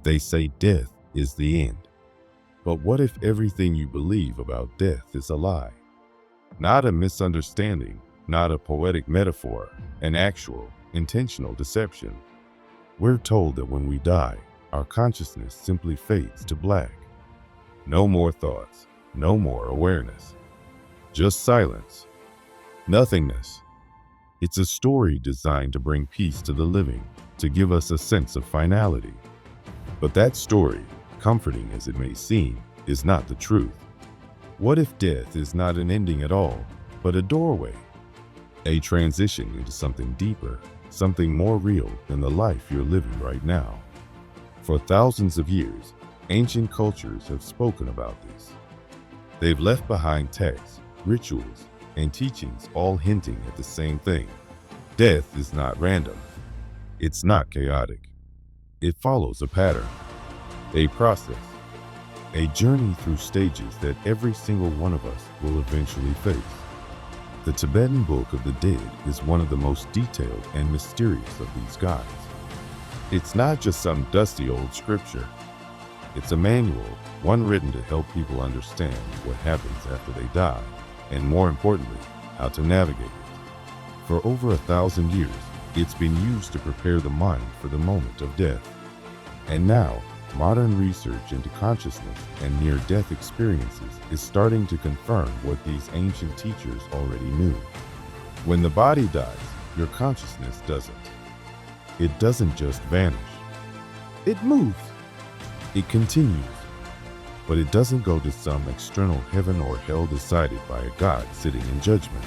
They say death is the end. But what if everything you believe about death is a lie? Not a misunderstanding, not a poetic metaphor, an actual, intentional deception. We're told that when we die, our consciousness simply fades to black. No more thoughts, no more awareness. Just silence, nothingness. It's a story designed to bring peace to the living, to give us a sense of finality. But that story, comforting as it may seem, is not the truth. What if death is not an ending at all, but a doorway? A transition into something deeper, something more real than the life you're living right now. For thousands of years, ancient cultures have spoken about this. They've left behind texts, rituals, and teachings all hinting at the same thing. Death is not random. It's not chaotic. It follows a pattern, a process, a journey through stages that every single one of us will eventually face. The Tibetan Book of the Dead is one of the most detailed and mysterious of these guides. It's not just some dusty old scripture. It's a manual, one written to help people understand what happens after they die, and more importantly, how to navigate it. For over 1,000 years, it's been used to prepare the mind for the moment of death. And now, modern research into consciousness and near-death experiences is starting to confirm what these ancient teachers already knew. When the body dies, your consciousness doesn't. It doesn't just vanish. It moves. It continues. But it doesn't go to some external heaven or hell decided by a God sitting in judgment.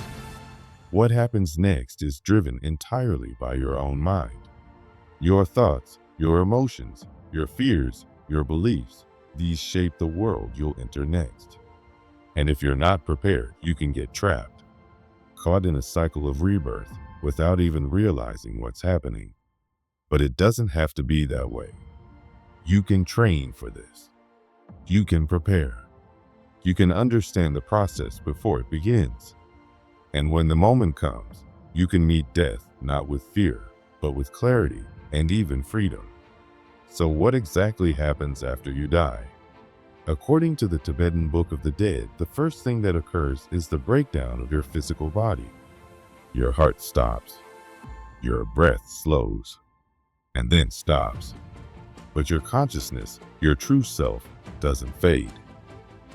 What happens next is driven entirely by your own mind. Your thoughts, your emotions, your fears, your beliefs, these shape the world you'll enter next. And if you're not prepared, you can get trapped, caught in a cycle of rebirth without even realizing what's happening. But it doesn't have to be that way. You can train for this. You can prepare. You can understand the process before it begins. And when the moment comes, you can meet death not with fear, but with clarity and even freedom. So what exactly happens after you die? According to the Tibetan Book of the Dead, the first thing that occurs is the breakdown of your physical body. Your heart stops. Your breath slows, and then stops. But your consciousness, your true self, doesn't fade.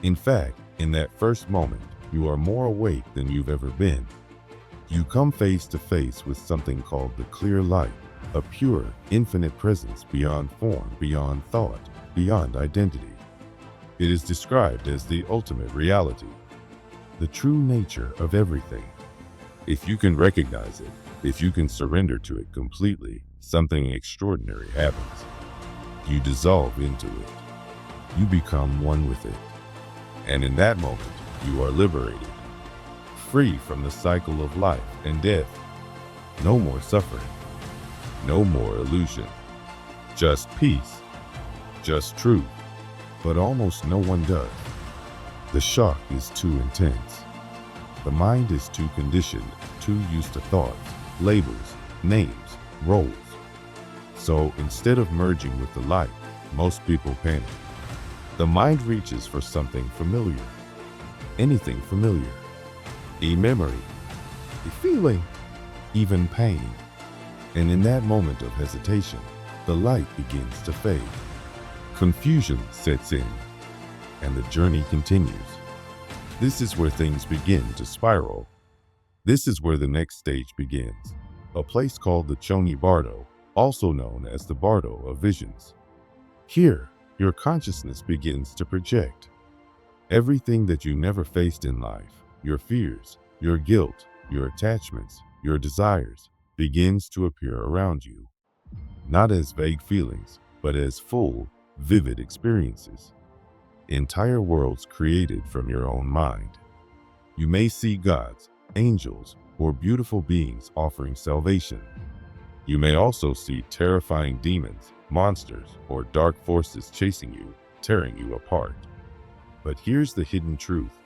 In fact, in that first moment, you are more awake than you've ever been. You come face to face with something called the clear light, a pure, infinite presence beyond form, beyond thought, beyond identity. It is described as the ultimate reality, the true nature of everything. If you can recognize it, if you can surrender to it completely, something extraordinary happens. You dissolve into it. You become one with it. And in that moment, you are liberated, free from the cycle of life and death. No more suffering. No more illusion. Just peace. Just truth. But almost no one does. The shock is too intense. The mind is too conditioned, too used to thoughts, labels, names, roles. So instead of merging with the light, most people panic. The mind reaches for something familiar. Anything familiar. A memory. A feeling. Even pain. And in that moment of hesitation, the light begins to fade. Confusion sets in, and the journey continues. This is where things begin to spiral. This is where the next stage begins, a place called the Choni Bardo, also known as the Bardo of Visions. Here, your consciousness begins to project. Everything that you never faced in life, your fears, your guilt, your attachments, your desires, begins to appear around you, not as vague feelings, but as full, vivid experiences. Entire worlds created from your own mind. You may see gods, angels, or beautiful beings offering salvation. You may also see terrifying demons, monsters, or dark forces chasing you, tearing you apart. But here's the hidden truth.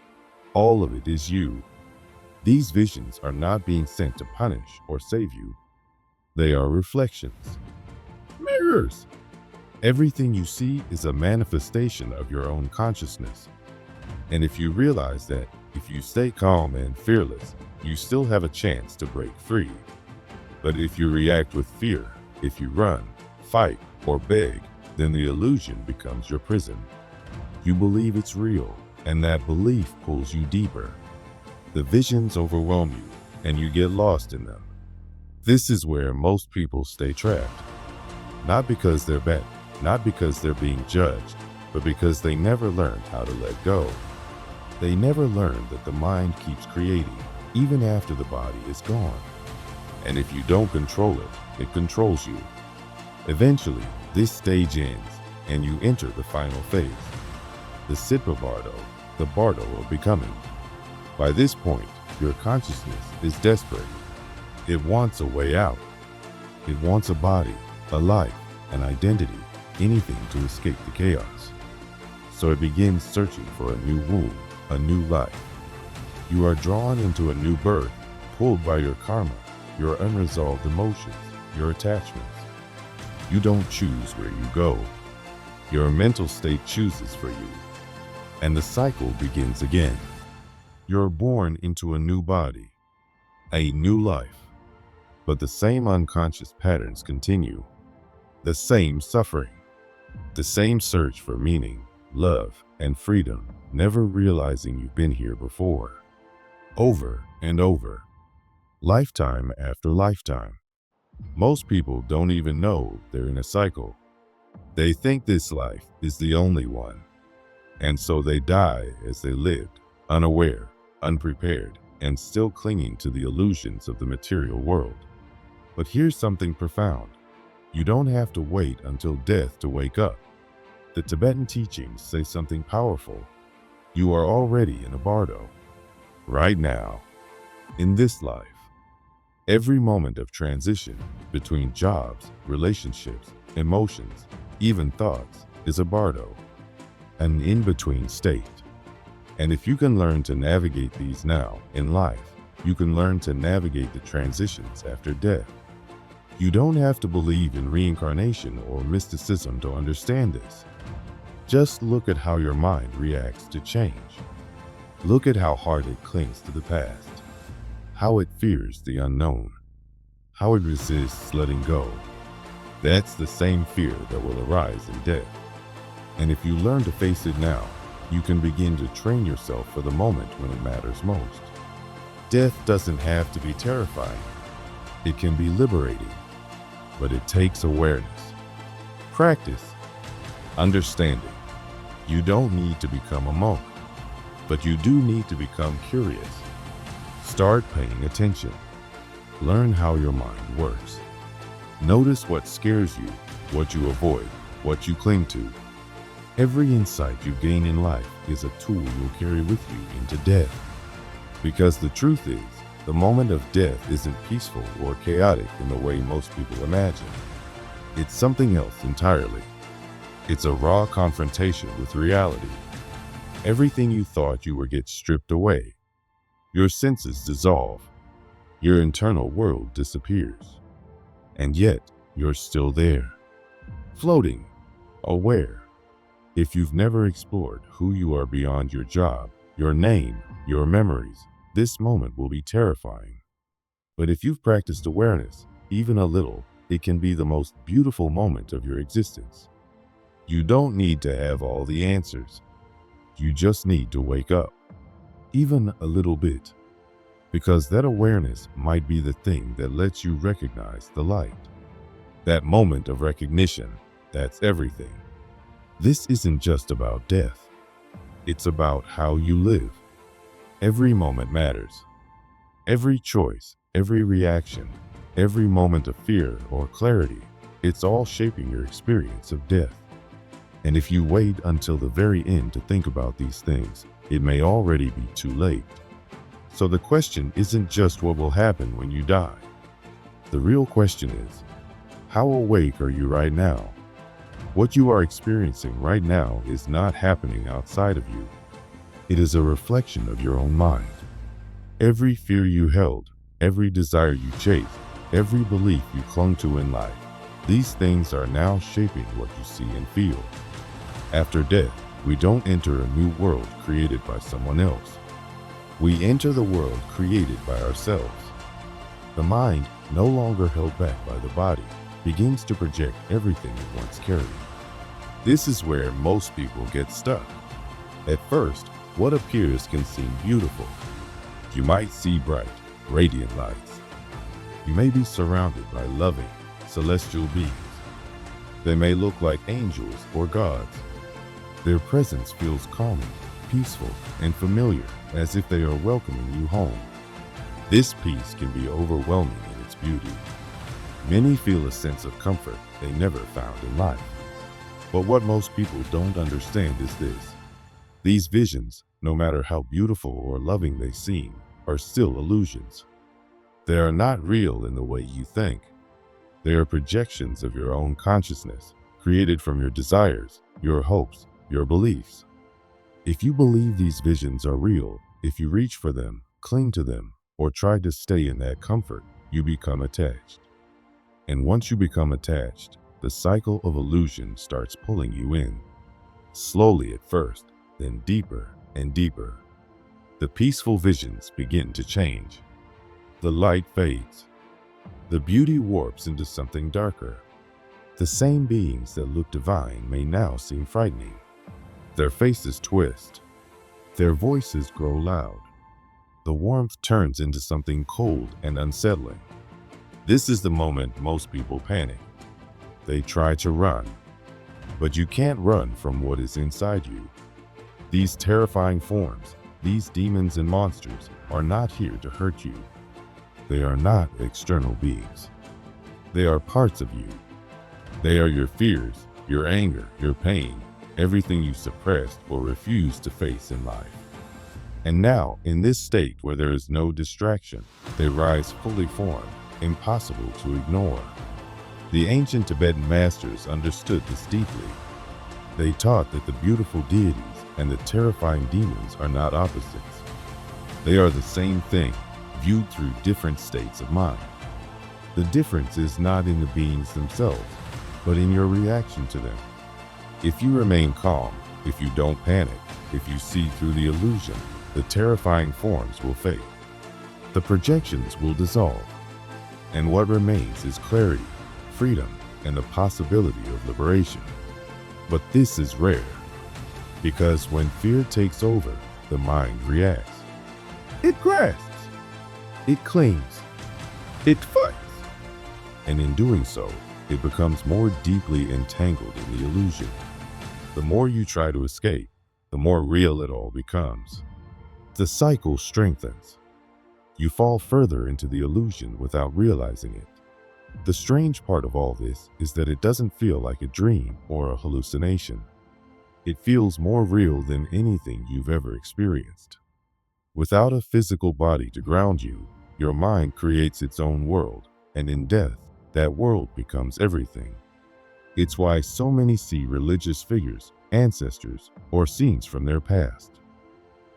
All of it is you. These visions are not being sent to punish or save you. They are reflections. Mirrors. Everything you see is a manifestation of your own consciousness. And if you realize that, if you stay calm and fearless, you still have a chance to break free. But if you react with fear, if you run, fight, or beg, then the illusion becomes your prison. You believe it's real, and that belief pulls you deeper. The visions overwhelm you, and you get lost in them. This is where most people stay trapped. Not because they're bad, not because they're being judged, but because they never learned how to let go. They never learned that the mind keeps creating, even after the body is gone. And if you don't control it, it controls you. Eventually, this stage ends, and you enter the final phase. The Sitpa Bardo, the Bardo of becoming. By this point, your consciousness is desperate. It wants a way out. It wants a body, a life, an identity, anything to escape the chaos. So it begins searching for a new womb, a new life. You are drawn into a new birth, pulled by your karma, your unresolved emotions, your attachments. You don't choose where you go. Your mental state chooses for you. And the cycle begins again. You're born into a new body, a new life. But the same unconscious patterns continue. The same suffering. The same search for meaning, love, and freedom, never realizing you've been here before. Over and over. Lifetime after lifetime. Most people don't even know they're in a cycle. They think this life is the only one. And so they die as they lived, unaware, unprepared, and still clinging to the illusions of the material world. But here's something profound. You don't have to wait until death to wake up. The Tibetan teachings say something powerful. You are already in a bardo. Right now, in this life. Every moment of transition between jobs, relationships, emotions, even thoughts is a bardo, an in-between state. And if you can learn to navigate these now in life, you can learn to navigate the transitions after death. You don't have to believe in reincarnation or mysticism to understand this. Just look at how your mind reacts to change. Look at how hard it clings to the past, how it fears the unknown, how it resists letting go. That's the same fear that will arise in death. And if you learn to face it now, you can begin to train yourself for the moment when it matters most. Death doesn't have to be terrifying. It can be liberating, but it takes awareness, practice, understanding. You don't need to become a monk, but you do need to become curious. Start paying attention. Learn how your mind works. Notice what scares you, what you avoid, what you cling to. Every insight you gain in life is a tool you'll carry with you into death. Because the truth is, the moment of death isn't peaceful or chaotic in the way most people imagine. It's something else entirely. It's a raw confrontation with reality. Everything you thought you would get stripped away. Your senses dissolve. Your internal world disappears. And yet, you're still there, floating, aware. If you've never explored who you are beyond your job, your name, your memories, this moment will be terrifying. But if you've practiced awareness, even a little, it can be the most beautiful moment of your existence. You don't need to have all the answers. You just need to wake up, even a little bit, because that awareness might be the thing that lets you recognize the light. That moment of recognition, that's everything. This isn't just about death. It's about how you live. Every moment matters. Every choice, every reaction, every moment of fear or clarity, it's all shaping your experience of death. And if you wait until the very end to think about these things, it may already be too late. So the question isn't just what will happen when you die. The real question is, how awake are you right now? What you are experiencing right now is not happening outside of you. It is a reflection of your own mind. Every fear you held, every desire you chased, every belief you clung to in life, These things are now shaping what you see and feel. After death, we don't enter a new world created by someone else. We enter the world created by ourselves. The mind, no longer held back by the body, begins to project everything it once carried. This is where most people get stuck. At first, what appears can seem beautiful. You might see bright, radiant lights. You may be surrounded by loving, celestial beings. They may look like angels or gods. Their presence feels calming, peaceful, and familiar, as if they are welcoming you home. This peace can be overwhelming in its beauty. Many feel a sense of comfort they never found in life. But what most people don't understand is this. These visions, no matter how beautiful or loving they seem, are still illusions. They are not real in the way you think. They are projections of your own consciousness, created from your desires, your hopes, your beliefs. If you believe these visions are real, if you reach for them, cling to them, or try to stay in that comfort, you become attached. And once you become attached, the cycle of illusion starts pulling you in. Slowly at first, then deeper and deeper. The peaceful visions begin to change. The light fades. The beauty warps into something darker. The same beings that look divine may now seem frightening. Their faces twist. Their voices grow loud. The warmth turns into something cold and unsettling. This is the moment most people panic. They try to run, but you can't run from what is inside you. These terrifying forms, these demons and monsters, are not here to hurt you. They are not external beings. They are parts of you. They are your fears, your anger, your pain, everything you suppressed or refused to face in life. And now, in this state where there is no distraction, they rise fully formed, impossible to ignore. The ancient Tibetan masters understood this deeply. They taught that the beautiful deities and the terrifying demons are not opposites. They are the same thing, viewed through different states of mind. The difference is not in the beings themselves, but in your reaction to them. If you remain calm, if you don't panic, if you see through the illusion, the terrifying forms will fade. The projections will dissolve. And what remains is clarity, freedom, and the possibility of liberation. But this is rare, because when fear takes over, the mind reacts. It grasps. It clings. It fights. And in doing so, it becomes more deeply entangled in the illusion. The more you try to escape, the more real it all becomes. The cycle strengthens. You fall further into the illusion without realizing it. The strange part of all this is that it doesn't feel like a dream or a hallucination. It feels more real than anything you've ever experienced. Without a physical body to ground you, your mind creates its own world, and in death, that world becomes everything. It's why so many see religious figures, ancestors, or scenes from their past.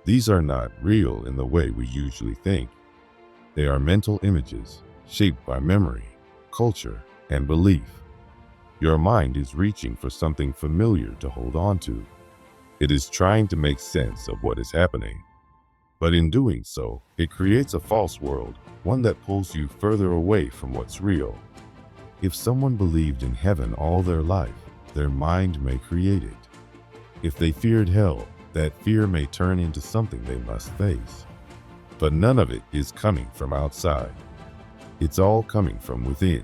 These are not real in the way we usually think. They are mental images, shaped by memory, culture, and belief. Your mind is reaching for something familiar to hold on to. It is trying to make sense of what is happening. But in doing so, it creates a false world, one that pulls you further away from what's real. If someone believed in heaven all their life, their mind may create it. If they feared hell, that fear may turn into something they must face. But none of it is coming from outside. It's all coming from within.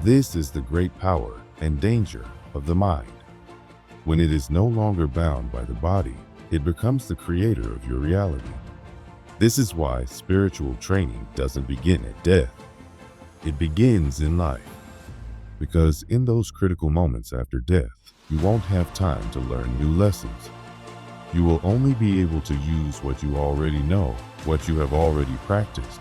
This is the great power and danger of the mind. When it is no longer bound by the body, it becomes the creator of your reality. This is why spiritual training doesn't begin at death. It begins in life. Because in those critical moments after death, you won't have time to learn new lessons. You will only be able to use what you already know, what you have already practiced.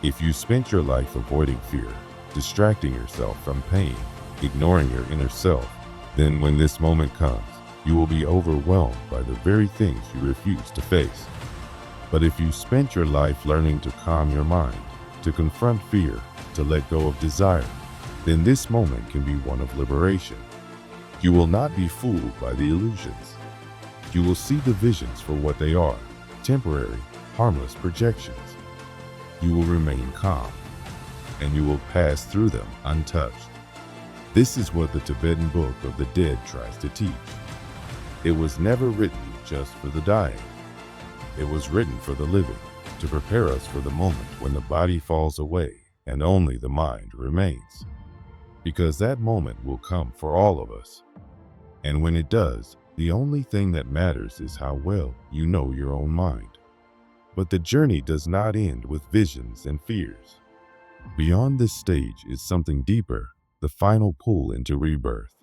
If you spent your life avoiding fear, distracting yourself from pain, ignoring your inner self, then when this moment comes, you will be overwhelmed by the very things you refuse to face. But if you spent your life learning to calm your mind, to confront fear, to let go of desire, then this moment can be one of liberation. You will not be fooled by the illusions. You will see the visions for what they are, temporary, harmless projections. You will remain calm, and you will pass through them untouched. This is what the Tibetan Book of the Dead tries to teach. It was never written just for the dying. It was written for the living, to prepare us for the moment when the body falls away and only the mind remains. Because that moment will come for all of us. And when it does, the only thing that matters is how well you know your own mind. But the journey does not end with visions and fears. Beyond this stage is something deeper, the final pull into rebirth.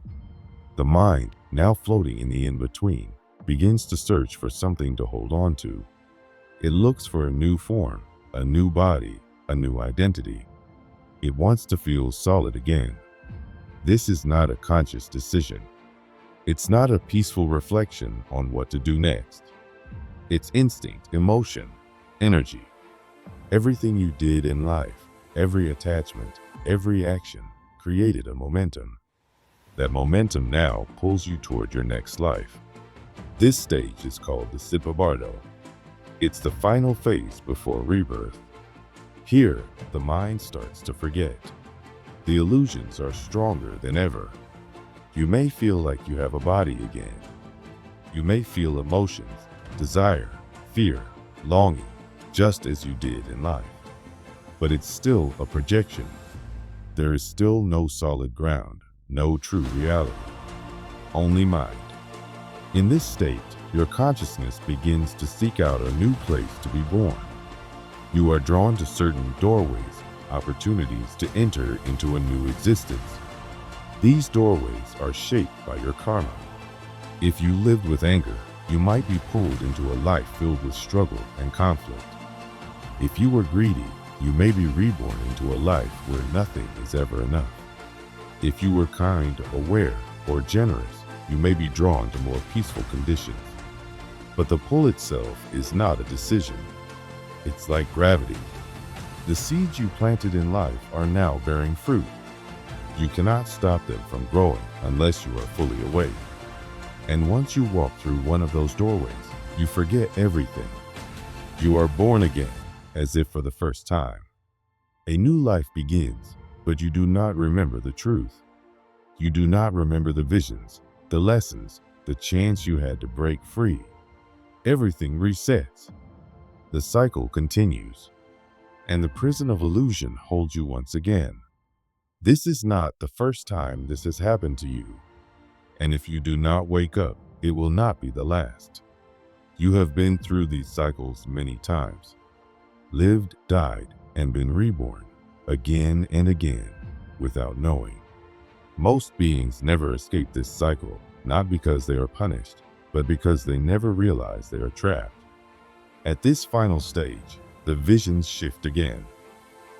The mind, now floating in the in-between, begins to search for something to hold on to. It looks for a new form, a new body, a new identity. It wants to feel solid again. This is not a conscious decision. It's not a peaceful reflection on what to do next. It's instinct, emotion, energy. Everything you did in life, every attachment, every action, created a momentum. That momentum now pulls you toward your next life. This stage is called the Sipabardo. It's the final phase before rebirth. Here, the mind starts to forget. The illusions are stronger than ever. You may feel like you have a body again. You may feel emotions, desire, fear, longing, just as you did in life. But it's still a projection. There is still no solid ground, no true reality, only mind. In this state, your consciousness begins to seek out a new place to be born. You are drawn to certain doorways, opportunities to enter into a new existence. These doorways are shaped by your karma. If you lived with anger, you might be pulled into a life filled with struggle and conflict. If you were greedy, you may be reborn into a life where nothing is ever enough. If you were kind, aware, or generous, you may be drawn to more peaceful conditions. But the pull itself is not a decision. It's like gravity. The seeds you planted in life are now bearing fruit. You cannot stop them from growing unless you are fully awake. And once you walk through one of those doorways, you forget everything. You are born again, as if for the first time. A new life begins, but you do not remember the truth. You do not remember the visions, the lessons, the chance you had to break free. Everything resets. The cycle continues, and the prison of illusion holds you once again. This is not the first time this has happened to you, and if you do not wake up, it will not be the last. You have been through these cycles many times, lived, died, and been reborn again and again without knowing. Most beings never escape this cycle, not because they are punished, but because they never realize they are trapped. At this final stage, the visions shift again.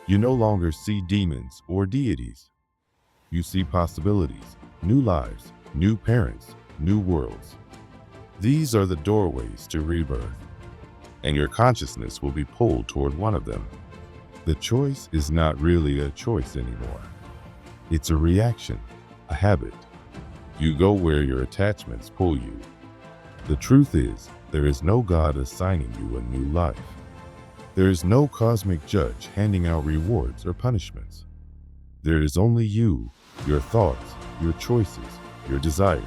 You no longer see demons or deities. You see possibilities, new lives, new parents, new worlds. These are the doorways to rebirth, and your consciousness will be pulled toward one of them. The choice is not really a choice anymore. It's a reaction, a habit. You go where your attachments pull you. The truth is, there is no God assigning you a new life. There is no cosmic judge handing out rewards or punishments. There is only you, your thoughts, your choices, your desires.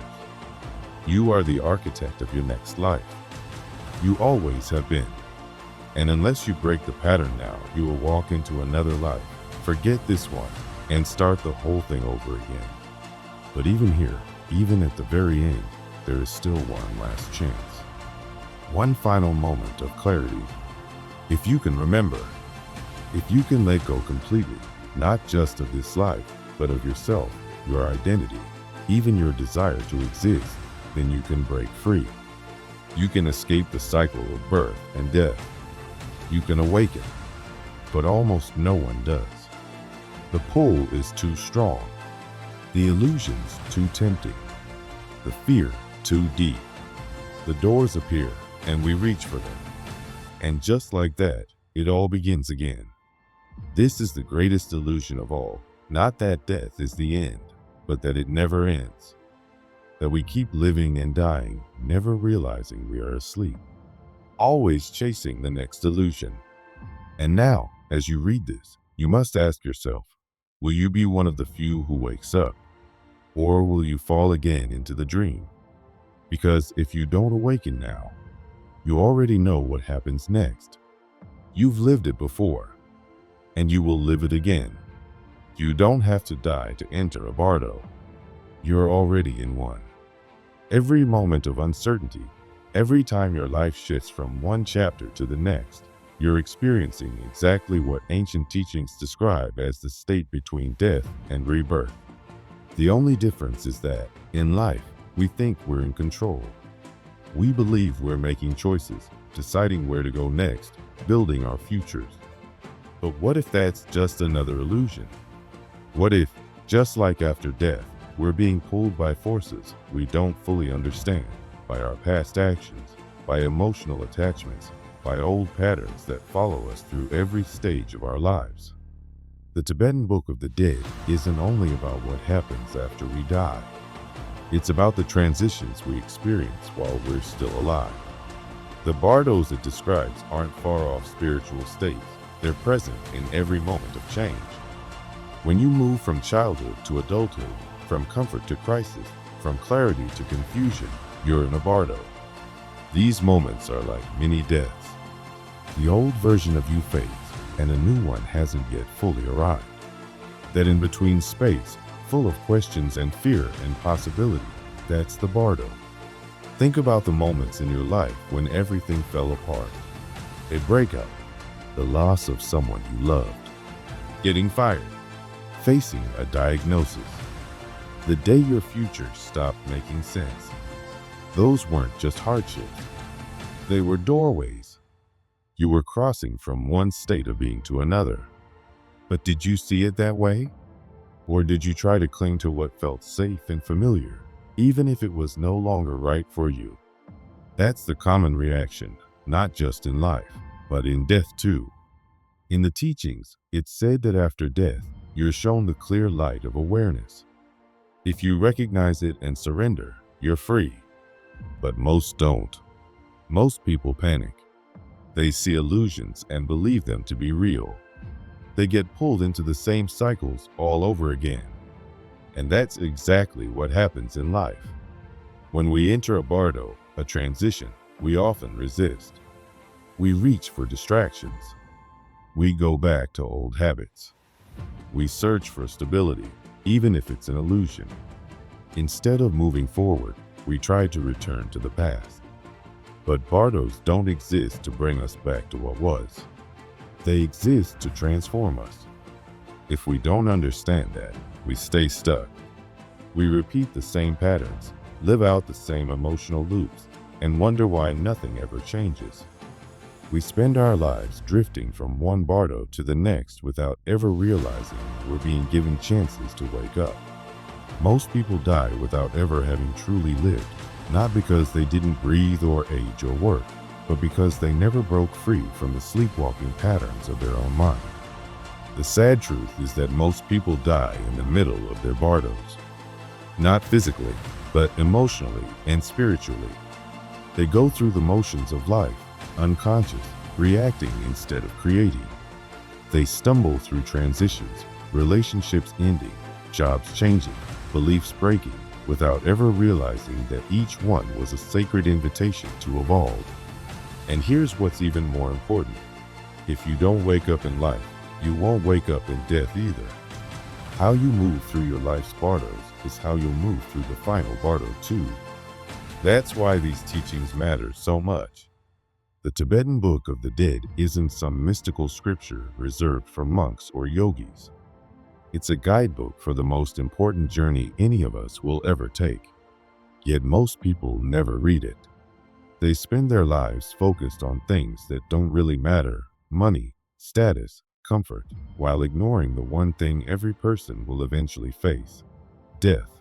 You are the architect of your next life. You always have been. And unless you break the pattern now, you will walk into another life, forget this one, and start the whole thing over again. But even here, even at the very end, there is still one last chance. One final moment of clarity. If you can remember, if you can let go completely, not just of this life, but of yourself, your identity, even your desire to exist, then you can break free. You can escape the cycle of birth and death. You can awaken, but almost no one does. The pull is too strong, the illusions too tempting, the fear too deep. The doors appear, and we reach for them. And just like that, it all begins again. This is the greatest illusion of all. Not that death is the end, but that it never ends. That we keep living and dying, never realizing we are asleep, always chasing the next illusion. And now, as you read this, you must ask yourself, will you be one of the few who wakes up? Or will you fall again into the dream? Because if you don't awaken now, you already know what happens next. You've lived it before, and you will live it again. You don't have to die to enter a bardo. You're already in one. Every moment of uncertainty, every time your life shifts from one chapter to the next, you're experiencing exactly what ancient teachings describe as the state between death and rebirth. The only difference is that, in life, we think we're in control. We believe we're making choices, deciding where to go next, building our futures. But what if that's just another illusion? What if, just like after death, we're being pulled by forces we don't fully understand, by our past actions, by emotional attachments, by old patterns that follow us through every stage of our lives? The Tibetan Book of the Dead isn't only about what happens after we die. It's about the transitions we experience while we're still alive. The bardos it describes aren't far-off spiritual states. They're present in every moment of change. When you move from childhood to adulthood, from comfort to crisis, from clarity to confusion, you're in a bardo. These moments are like mini deaths. The old version of you fades, and a new one hasn't yet fully arrived. That in-between space, full of questions and fear and possibility, that's the bardo. Think about the moments in your life when everything fell apart. A breakup, the loss of someone you loved, getting fired, facing a diagnosis, the day your future stopped making sense. Those weren't just hardships. They were doorways. You were crossing from one state of being to another. But did you see it that way? Or did you try to cling to what felt safe and familiar, even if it was no longer right for you? That's the common reaction, not just in life, but in death too. In the teachings, it's said that after death, you're shown the clear light of awareness. If you recognize it and surrender, you're free. But most don't. Most people panic. They see illusions and believe them to be real. They get pulled into the same cycles all over again. And that's exactly what happens in life. When we enter a bardo, a transition, we often resist. We reach for distractions. We go back to old habits. We search for stability, even if it's an illusion. Instead of moving forward, we try to return to the past. But bardos don't exist to bring us back to what was. They exist to transform us. If we don't understand that, we stay stuck. We repeat the same patterns, live out the same emotional loops, and wonder why nothing ever changes. We spend our lives drifting from one bardo to the next without ever realizing we're being given chances to wake up. Most people die without ever having truly lived, not because they didn't breathe or age or work, but because they never broke free from the sleepwalking patterns of their own mind. The sad truth is that most people die in the middle of their bardos. Not physically, but emotionally and spiritually. They go through the motions of life, unconscious, reacting instead of creating. They stumble through transitions, relationships ending, jobs changing, beliefs breaking, without ever realizing that each one was a sacred invitation to evolve. And here's what's even more important. If you don't wake up in life, you won't wake up in death either. How you move through your life's bardos is how you'll move through the final bardo too. That's why these teachings matter so much. The Tibetan Book of the Dead isn't some mystical scripture reserved for monks or yogis. It's a guidebook for the most important journey any of us will ever take. Yet most people never read it. They spend their lives focused on things that don't really matter: money, status, comfort, while ignoring the one thing every person will eventually face: death.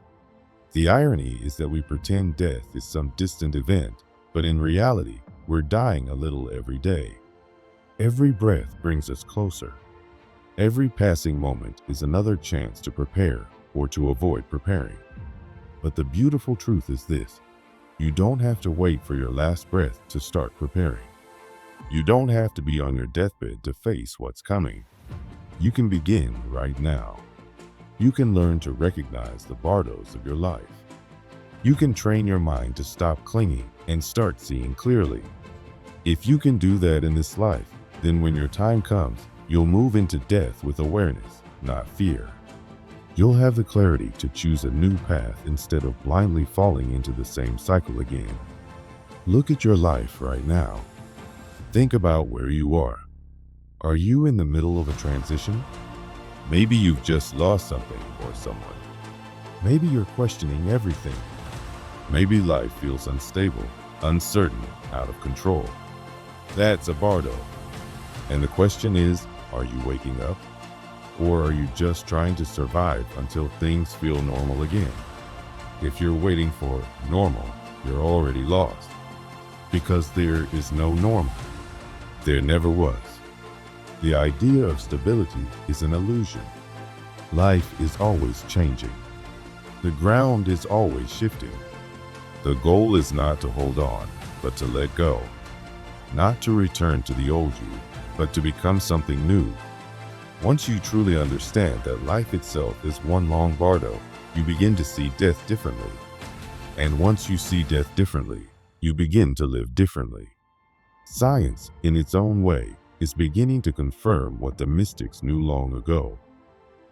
The irony is that we pretend death is some distant event, but in reality, we're dying a little every day. Every breath brings us closer. Every passing moment is another chance to prepare or to avoid preparing. But the beautiful truth is this: you don't have to wait for your last breath to start preparing. You don't have to be on your deathbed to face what's coming. You can begin right now. You can learn to recognize the bardos of your life. You can train your mind to stop clinging and start seeing clearly. If you can do that in this life, then when your time comes, you'll move into death with awareness, not fear. You'll have the clarity to choose a new path instead of blindly falling into the same cycle again. Look at your life right now. Think about where you are. Are you in the middle of a transition? Maybe you've just lost something or someone. Maybe you're questioning everything. Maybe life feels unstable, uncertain, out of control. That's a bardo. And the question is, are you waking up? Or are you just trying to survive until things feel normal again? If you're waiting for normal, you're already lost. Because there is no normal. There never was. The idea of stability is an illusion. Life is always changing. The ground is always shifting. The goal is not to hold on, but to let go. Not to return to the old you, but to become something new. Once you truly understand that life itself is one long bardo, you begin to see death differently. And once you see death differently, you begin to live differently. Science, in its own way, is beginning to confirm what the mystics knew long ago.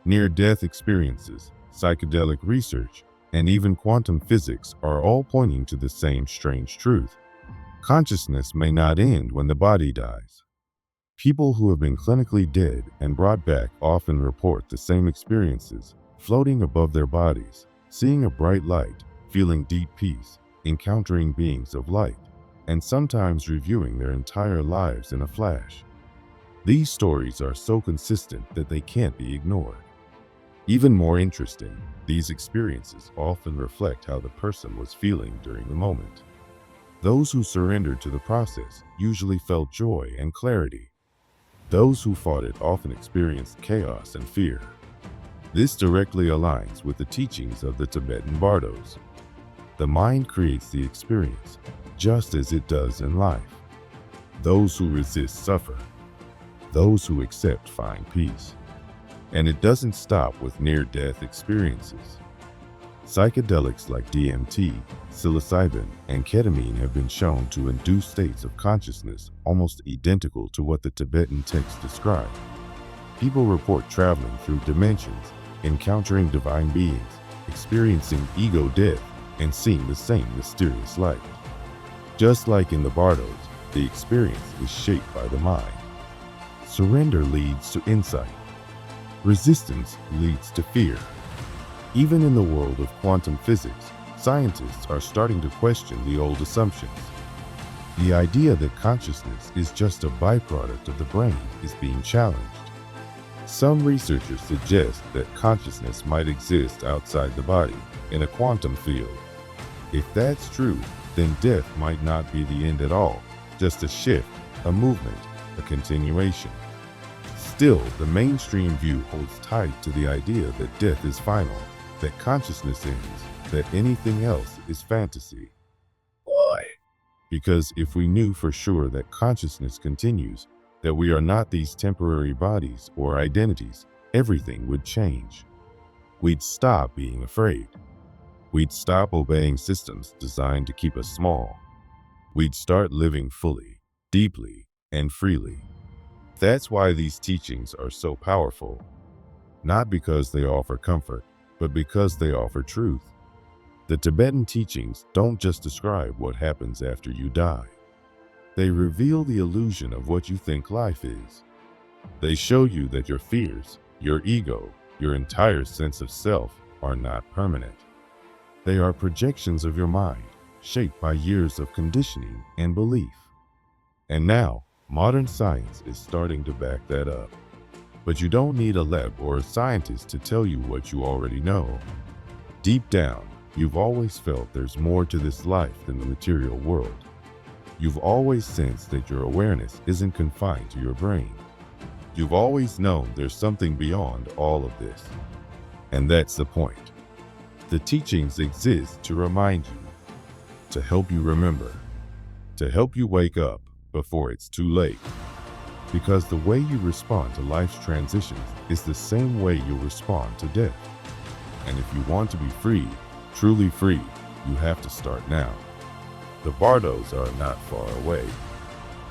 Near-death experiences, psychedelic research, and even quantum physics are all pointing to the same strange truth. Consciousness may not end when the body dies. People who have been clinically dead and brought back often report the same experiences, floating above their bodies, seeing a bright light, feeling deep peace, encountering beings of light, and sometimes reviewing their entire lives in a flash. These stories are so consistent that they can't be ignored. Even more interesting, these experiences often reflect how the person was feeling during the moment. Those who surrendered to the process usually felt joy and clarity. Those who fought it often experienced chaos and fear. This directly aligns with the teachings of the Tibetan bardos. The mind creates the experience, just as it does in life. Those who resist suffer. Those who accept find peace. And it doesn't stop with near-death experiences. Psychedelics like DMT, psilocybin, and ketamine have been shown to induce states of consciousness almost identical to what the Tibetan texts describe. People report traveling through dimensions, encountering divine beings, experiencing ego death, and seeing the same mysterious light. Just like in the bardos, the experience is shaped by the mind. Surrender leads to insight. Resistance leads to fear. Even in the world of quantum physics, scientists are starting to question the old assumptions. The idea that consciousness is just a byproduct of the brain is being challenged. Some researchers suggest that consciousness might exist outside the body, in a quantum field. If that's true, then death might not be the end at all, just a shift, a movement, a continuation. Still, the mainstream view holds tight to the idea that death is final, that consciousness ends, that anything else is fantasy. Why? Because if we knew for sure that consciousness continues, that we are not these temporary bodies or identities, everything would change. We'd stop being afraid. We'd stop obeying systems designed to keep us small. We'd start living fully, deeply, and freely. That's why these teachings are so powerful. Not because they offer comfort, but because they offer truth. The Tibetan teachings don't just describe what happens after you die. They reveal the illusion of what you think life is. They show you that your fears, your ego, your entire sense of self are not permanent. They are projections of your mind, shaped by years of conditioning and belief. And now, modern science is starting to back that up. But you don't need a lab or a scientist to tell you what you already know. Deep down, you've always felt there's more to this life than the material world. You've always sensed that your awareness isn't confined to your brain. You've always known there's something beyond all of this. And that's the point. The teachings exist to remind you, to help you remember, to help you wake up before it's too late. Because the way you respond to life's transitions is the same way you'll respond to death. And if you want to be free, truly free, you have to start now. The bardos are not far away.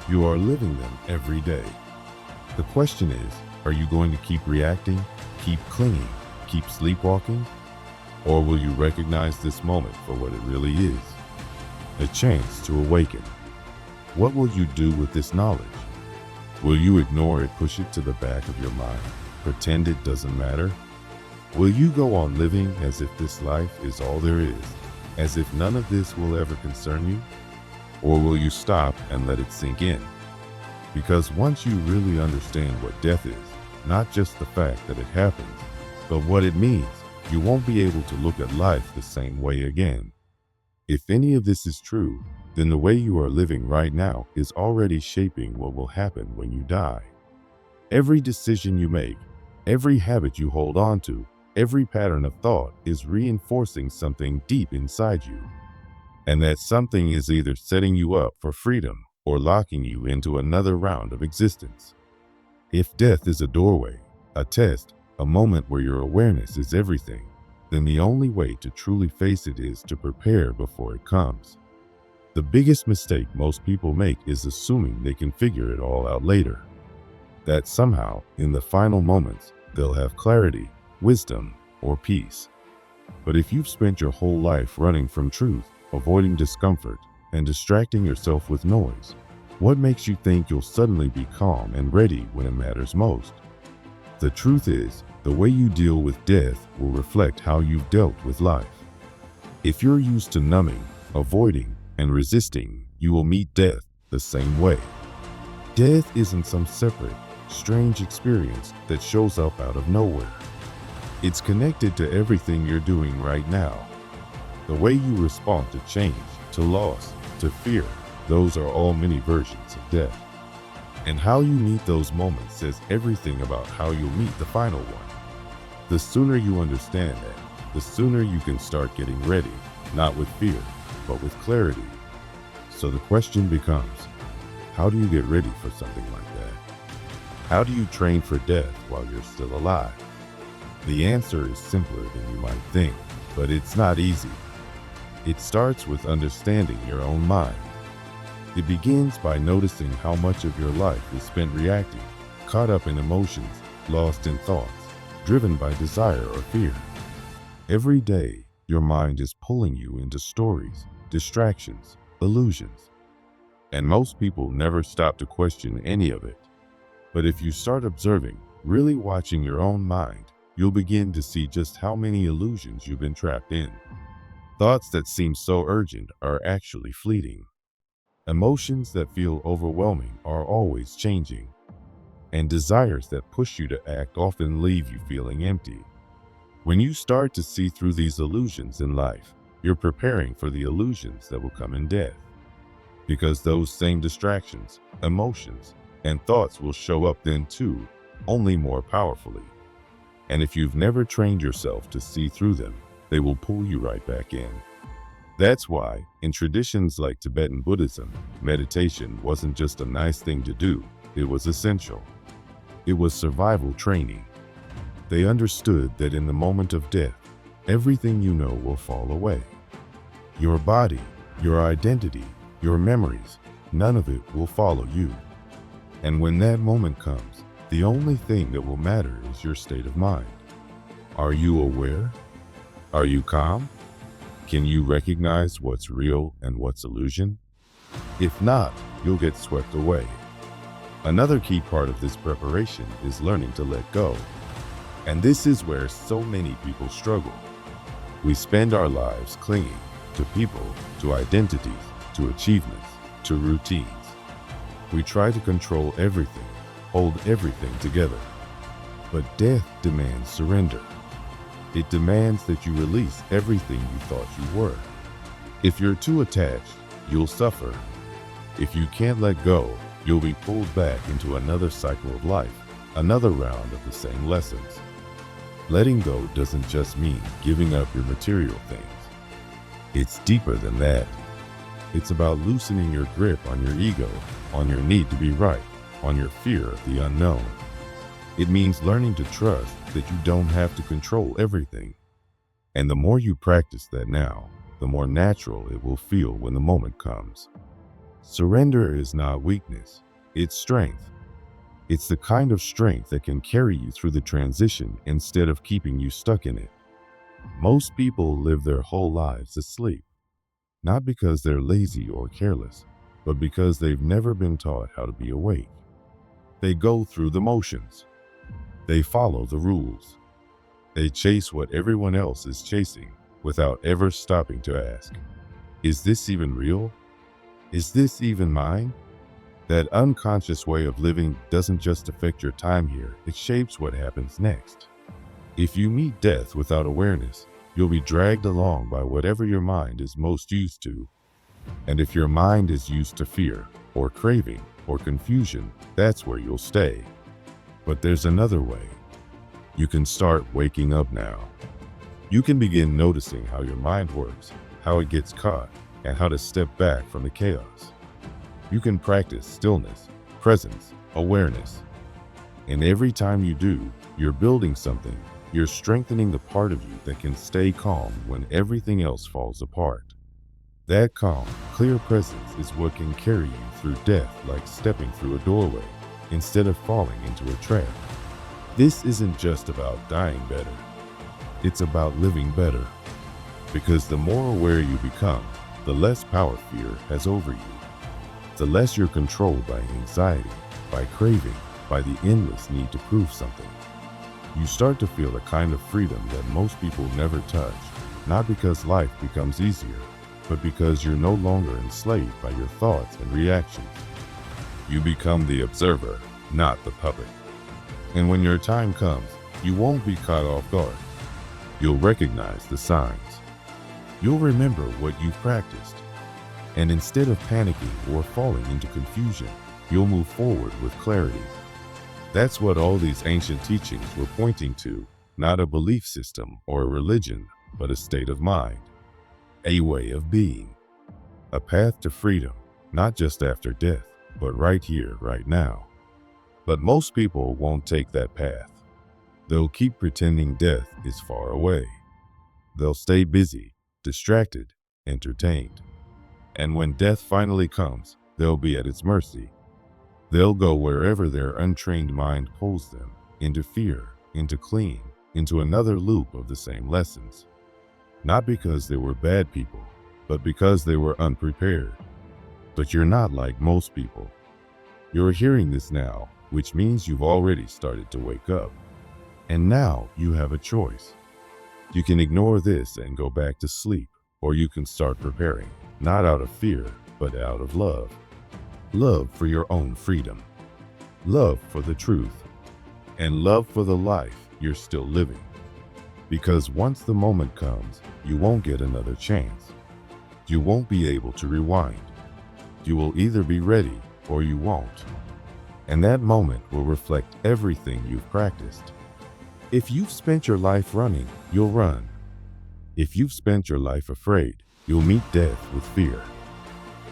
You are living them every day. The question is, are you going to keep reacting, keep clinging, keep sleepwalking? Or will you recognize this moment for what it really is? A chance to awaken. What will you do with this knowledge? Will you ignore it, push it to the back of your mind, pretend it doesn't matter? Will you go on living as if this life is all there is, as if none of this will ever concern you? Or will you stop and let it sink in? Because once you really understand what death is, not just the fact that it happens, but what it means, you won't be able to look at life the same way again. If any of this is true, then the way you are living right now is already shaping what will happen when you die. Every decision you make, every habit you hold on to, every pattern of thought is reinforcing something deep inside you. And that something is either setting you up for freedom or locking you into another round of existence. If death is a doorway, a test, a moment where your awareness is everything, then the only way to truly face it is to prepare before it comes. The biggest mistake most people make is assuming they can figure it all out later. That somehow, in the final moments, they'll have clarity, wisdom, or peace. But if you've spent your whole life running from truth, avoiding discomfort, and distracting yourself with noise, what makes you think you'll suddenly be calm and ready when it matters most? The truth is, the way you deal with death will reflect how you've dealt with life. If you're used to numbing, avoiding, and resisting, you will meet death the same way. Death isn't some separate, strange experience that shows up out of nowhere. It's connected to everything you're doing right now. The way you respond to change, to loss, to fear, those are all many versions of death. And how you meet those moments says everything about how you'll meet the final one. The sooner you understand that, the sooner you can start getting ready, not with fear, but with clarity. So the question becomes, how do you get ready for something like that? How do you train for death while you're still alive? The answer is simpler than you might think, but it's not easy. It starts with understanding your own mind. It begins by noticing how much of your life is spent reacting, caught up in emotions, lost in thoughts, driven by desire or fear. Every day, your mind is pulling you into stories, distractions, illusions. And most people never stop to question any of it. But if you start observing, really watching your own mind, you'll begin to see just how many illusions you've been trapped in. Thoughts that seem so urgent are actually fleeting. Emotions that feel overwhelming are always changing. And desires that push you to act often leave you feeling empty. When you start to see through these illusions in life, you're preparing for the illusions that will come in death. Because those same distractions, emotions, and thoughts will show up then too, only more powerfully. And if you've never trained yourself to see through them, they will pull you right back in. That's why, in traditions like Tibetan Buddhism, meditation wasn't just a nice thing to do, it was essential. It was survival training. They understood that in the moment of death, everything you know will fall away. Your body, your identity, your memories, none of it will follow you. And when that moment comes, the only thing that will matter is your state of mind. Are you aware? Are you calm? Can you recognize what's real and what's illusion? If not, you'll get swept away. Another key part of this preparation is learning to let go. And this is where so many people struggle. We spend our lives clinging to people, to identities, to achievements, to routines. We try to control everything, hold everything together. But death demands surrender. It demands that you release everything you thought you were. If you're too attached, you'll suffer. If you can't let go, you'll be pulled back into another cycle of life, another round of the same lessons. Letting go doesn't just mean giving up your material things. It's deeper than that. It's about loosening your grip on your ego, on your need to be right, on your fear of the unknown. It means learning to trust that you don't have to control everything. And the more you practice that now, the more natural it will feel when the moment comes. Surrender is not weakness, it's strength. It's the kind of strength that can carry you through the transition instead of keeping you stuck in it. Most people live their whole lives asleep, not because they're lazy or careless, but because they've never been taught how to be awake. They go through the motions. They follow the rules. They chase what everyone else is chasing without ever stopping to ask, is this even real? Is this even mine? That unconscious way of living doesn't just affect your time here, it shapes what happens next. If you meet death without awareness, you'll be dragged along by whatever your mind is most used to. And if your mind is used to fear, or craving, or confusion, that's where you'll stay. But there's another way. You can start waking up now. You can begin noticing how your mind works, how it gets caught, and how to step back from the chaos. You can practice stillness, presence, awareness. And every time you do, you're building something. You're strengthening the part of you that can stay calm when everything else falls apart. That calm, clear presence is what can carry you through death like stepping through a doorway instead of falling into a trap. This isn't just about dying better. It's about living better. Because the more aware you become, the less power fear has over you. The less you're controlled by anxiety, by craving, by the endless need to prove something. You start to feel a kind of freedom that most people never touch, not because life becomes easier, but because you're no longer enslaved by your thoughts and reactions. You become the observer, not the puppet. And when your time comes, you won't be caught off guard. You'll recognize the signs. You'll remember what you've practiced. And instead of panicking or falling into confusion, you'll move forward with clarity. That's what all these ancient teachings were pointing to, not a belief system or a religion, but a state of mind, a way of being, a path to freedom, not just after death, but right here, right now. But most people won't take that path. They'll keep pretending death is far away. They'll stay busy, distracted, entertained. And when death finally comes, they'll be at its mercy. They'll go wherever their untrained mind pulls them, into fear, into clinging, into another loop of the same lessons. Not because they were bad people, but because they were unprepared. But you're not like most people. You're hearing this now, which means you've already started to wake up. And now you have a choice. You can ignore this and go back to sleep, or you can start preparing, not out of fear, but out of love. Love for your own freedom. Love for the truth. And love for the life you're still living. Because once the moment comes, you won't get another chance. You won't be able to rewind. You will either be ready or you won't. And that moment will reflect everything you've practiced. If you've spent your life running, you'll run. If you've spent your life afraid, you'll meet death with fear.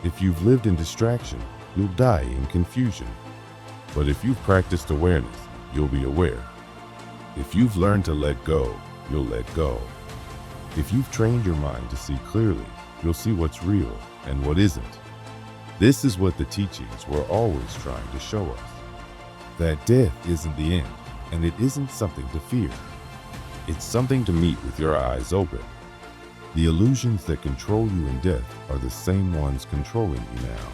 If you've lived in distraction, you'll die in confusion. But if you've practiced awareness, you'll be aware. If you've learned to let go, you'll let go. If you've trained your mind to see clearly, you'll see what's real and what isn't. This is what the teachings were always trying to show us. That death isn't the end, and it isn't something to fear. It's something to meet with your eyes open. The illusions that control you in death are the same ones controlling you now.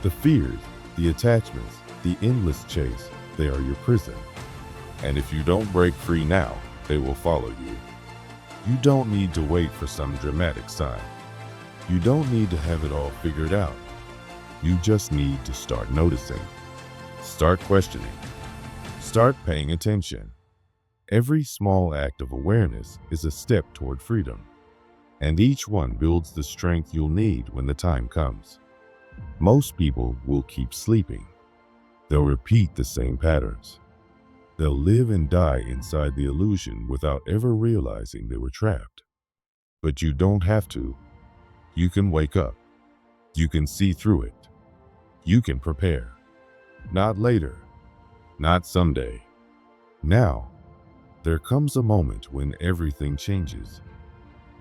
The fears, the attachments, the endless chase, they are your prison. And if you don't break free now, they will follow you. You don't need to wait for some dramatic sign. You don't need to have it all figured out. You just need to start noticing. Start questioning. Start paying attention. Every small act of awareness is a step toward freedom. And each one builds the strength you'll need when the time comes. Most people will keep sleeping. They'll repeat the same patterns. They'll live and die inside the illusion without ever realizing they were trapped. But you don't have to. You can wake up. You can see through it. You can prepare. Not later. Not someday. Now. There comes a moment when everything changes.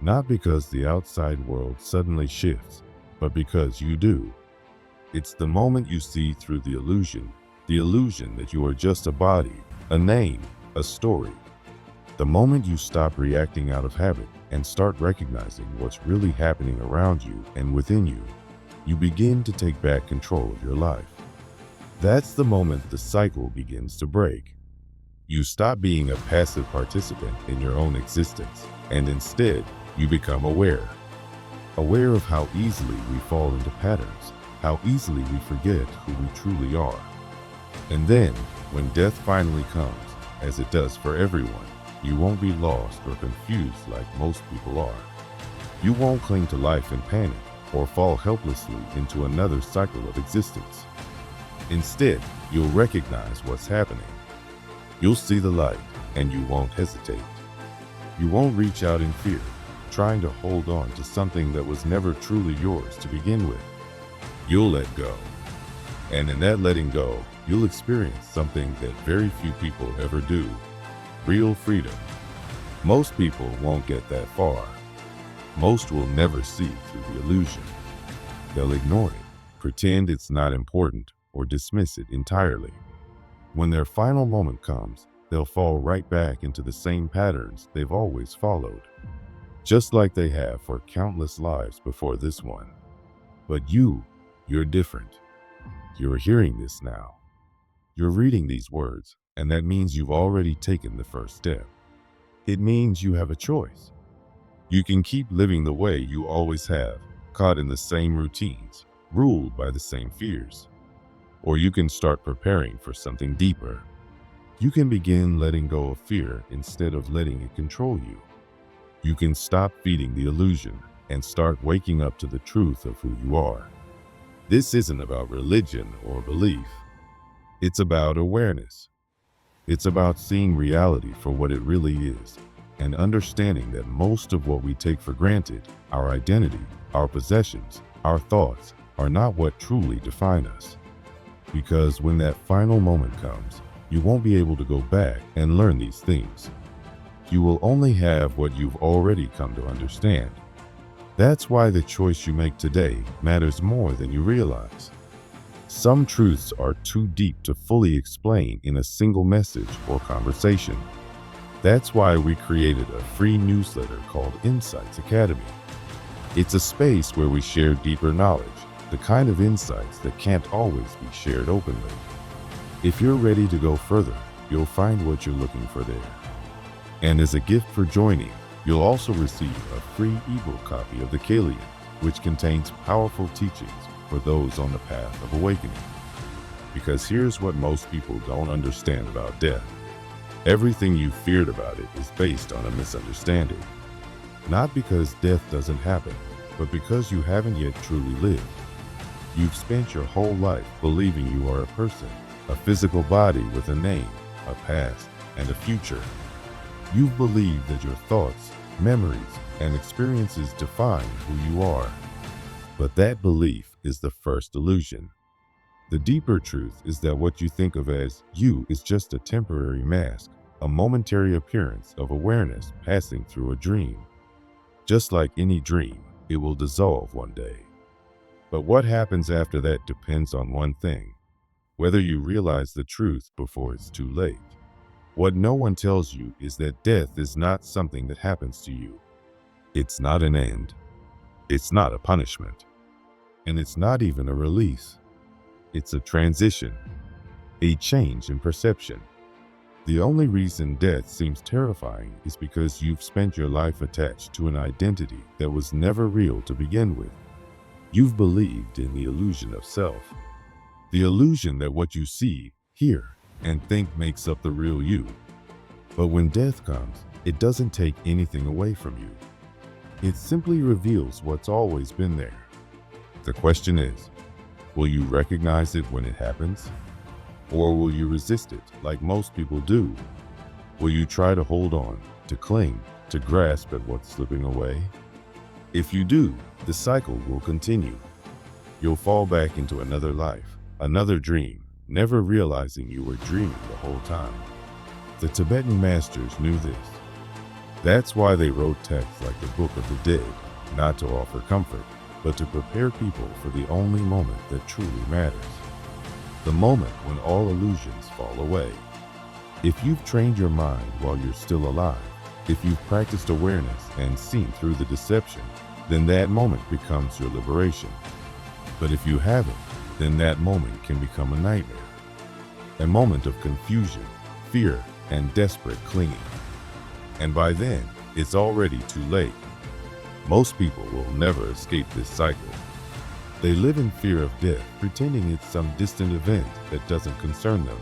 Not because the outside world suddenly shifts, but because you do. It's the moment you see through the illusion that you are just a body, a name, a story. The moment you stop reacting out of habit and start recognizing what's really happening around you and within you, you begin to take back control of your life. That's the moment the cycle begins to break. You stop being a passive participant in your own existence, and instead, you become aware. Aware of how easily we fall into patterns, how easily we forget who we truly are. And then, when death finally comes, as it does for everyone, you won't be lost or confused like most people are. You won't cling to life in panic or fall helplessly into another cycle of existence. Instead, you'll recognize what's happening. You'll see the light, and you won't hesitate. You won't reach out in fear, trying to hold on to something that was never truly yours to begin with. You'll let go. And in that letting go, you'll experience something that very few people ever do: real freedom. Most people won't get that far. Most will never see through the illusion. They'll ignore it, pretend it's not important, or dismiss it entirely. When their final moment comes, they'll fall right back into the same patterns they've always followed, just like they have for countless lives before this one. But you're different. You're hearing this now. You're reading these words, and that means you've already taken the first step. It means you have a choice. You can keep living the way you always have, caught in the same routines, ruled by the same fears. Or you can start preparing for something deeper. You can begin letting go of fear instead of letting it control you. You can stop feeding the illusion and start waking up to the truth of who you are. This isn't about religion or belief. It's about awareness. It's about seeing reality for what it really is and understanding that most of what we take for granted, our identity, our possessions, our thoughts, are not what truly define us. Because when that final moment comes, you won't be able to go back and learn these things. You will only have what you've already come to understand. That's why the choice you make today matters more than you realize. Some truths are too deep to fully explain in a single message or conversation. That's why we created a free newsletter called Insights Academy. It's a space where we share deeper knowledge, the kind of insights that can't always be shared openly. If you're ready to go further, you'll find what you're looking for there. And as a gift for joining, you'll also receive a free ebook copy of The Kalian, which contains powerful teachings for those on the path of awakening. Because here's what most people don't understand about death. Everything you feared about it is based on a misunderstanding. Not because death doesn't happen, but because you haven't yet truly lived. You've spent your whole life believing you are a person, a physical body with a name, a past, and a future. You've believed that your thoughts, memories, and experiences define who you are. But that belief is the first illusion. The deeper truth is that what you think of as you is just a temporary mask, a momentary appearance of awareness passing through a dream. Just like any dream, it will dissolve one day. But what happens after that depends on one thing: whether you realize the truth before it's too late. What no one tells you is that death is not something that happens to you. It's not an end. It's not a punishment. And it's not even a release. It's a transition, a change in perception. The only reason death seems terrifying is because you've spent your life attached to an identity that was never real to begin with. You've believed in the illusion of self, the illusion that what you see, hear, and think makes up the real you. But when death comes, it doesn't take anything away from you. It simply reveals what's always been there. The question is, will you recognize it when it happens? Or will you resist it like most people do? Will you try to hold on, to cling, to grasp at what's slipping away? If you do, the cycle will continue. You'll fall back into another life, another dream, never realizing you were dreaming the whole time. The Tibetan masters knew this. That's why they wrote texts like the Book of the Dead, not to offer comfort, but to prepare people for the only moment that truly matters. The moment when all illusions fall away. If you've trained your mind while you're still alive, if you've practiced awareness and seen through the deception, then that moment becomes your liberation. But if you haven't, then that moment can become a nightmare. A moment of confusion, fear, and desperate clinging. And by then, it's already too late. Most people will never escape this cycle. They live in fear of death, pretending it's some distant event that doesn't concern them.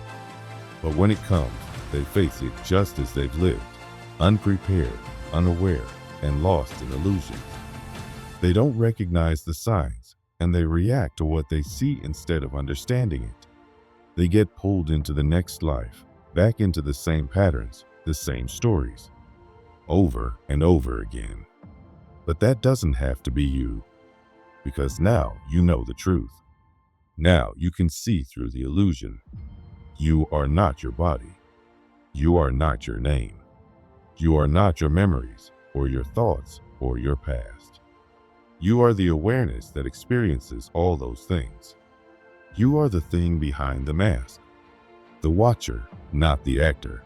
But when it comes, they face it just as they've lived, unprepared, unaware, and lost in illusions. They don't recognize the signs, and they react to what they see instead of understanding it. They get pulled into the next life, back into the same patterns, the same stories, over and over again. But that doesn't have to be you, because now you know the truth. Now you can see through the illusion. You are not your body. You are not your name. You are not your memories, or your thoughts, or your past. You are the awareness that experiences all those things. You are the thing behind the mask, the watcher, not the actor.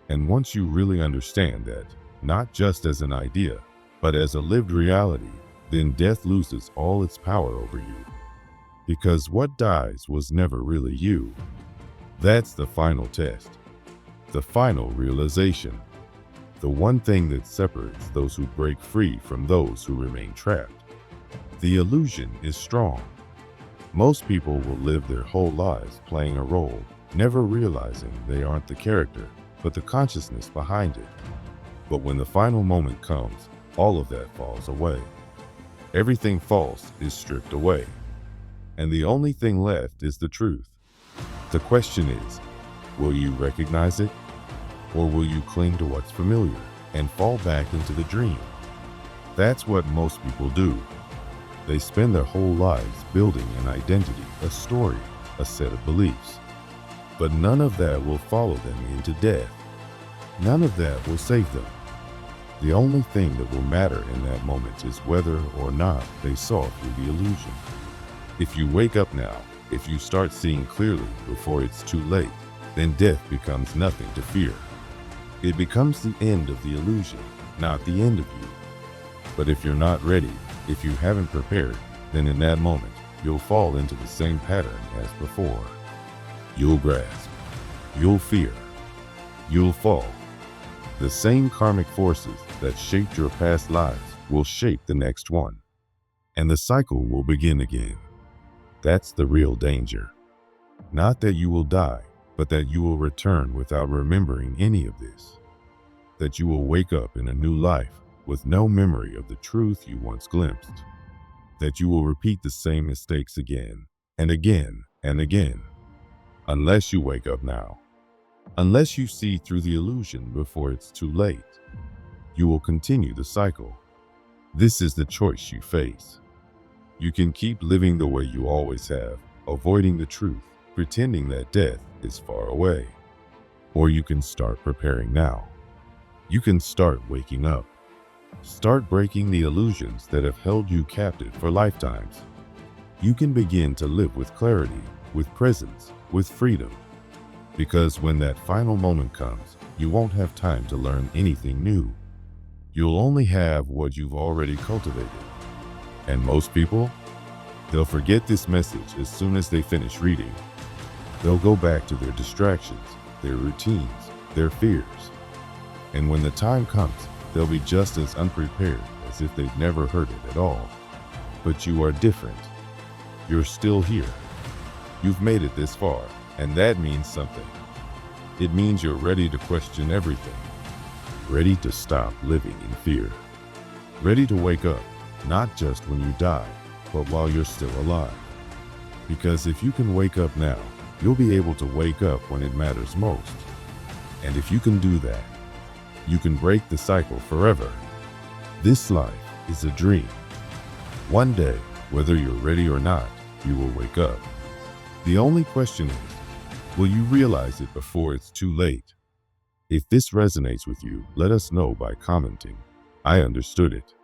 And once you really understand that, not just as an idea, but as a lived reality, then death loses all its power over you. Because what dies was never really you. That's the final test, the final realization, the one thing that separates those who break free from those who remain trapped. The illusion is strong. Most people will live their whole lives playing a role, never realizing they aren't the character, but the consciousness behind it. But when the final moment comes, all of that falls away. Everything false is stripped away. And the only thing left is the truth. The question is, will you recognize it? Or will you cling to what's familiar and fall back into the dream? That's what most people do. They spend their whole lives building an identity, a story, a set of beliefs. But none of that will follow them into death. None of that will save them. The only thing that will matter in that moment is whether or not they saw through the illusion. If you wake up now, if you start seeing clearly before it's too late, then death becomes nothing to fear. It becomes the end of the illusion, not the end of you. But if you're not ready, if you haven't prepared, then in that moment, you'll fall into the same pattern as before. You'll grasp. You'll fear. You'll fall. The same karmic forces that shaped your past lives will shape the next one. And the cycle will begin again. That's the real danger. Not that you will die, but that you will return without remembering any of this. That you will wake up in a new life with no memory of the truth you once glimpsed. That you will repeat the same mistakes again and again and again. Unless you wake up now. Unless you see through the illusion before it's too late, you will continue the cycle. This is the choice you face. You can keep living the way you always have, avoiding the truth, pretending that death is far away. Or you can start preparing now. You can start waking up. Start breaking the illusions that have held you captive for lifetimes. You can begin to live with clarity, with presence, with freedom. Because when that final moment comes, you won't have time to learn anything new. You'll only have what you've already cultivated. And most people, they'll forget this message as soon as they finish reading. They'll go back to their distractions, their routines, their fears. And when the time comes, they'll be just as unprepared as if they've never heard it at all. But you are different. You're still here. You've made it this far. And that means something. It means you're ready to question everything. Ready to stop living in fear. Ready to wake up, not just when you die, but while you're still alive. Because if you can wake up now, you'll be able to wake up when it matters most. And if you can do that, you can break the cycle forever. This life is a dream. One day, whether you're ready or not, you will wake up. The only question is, will you realize it before it's too late? If this resonates with you, let us know by commenting. I understood it.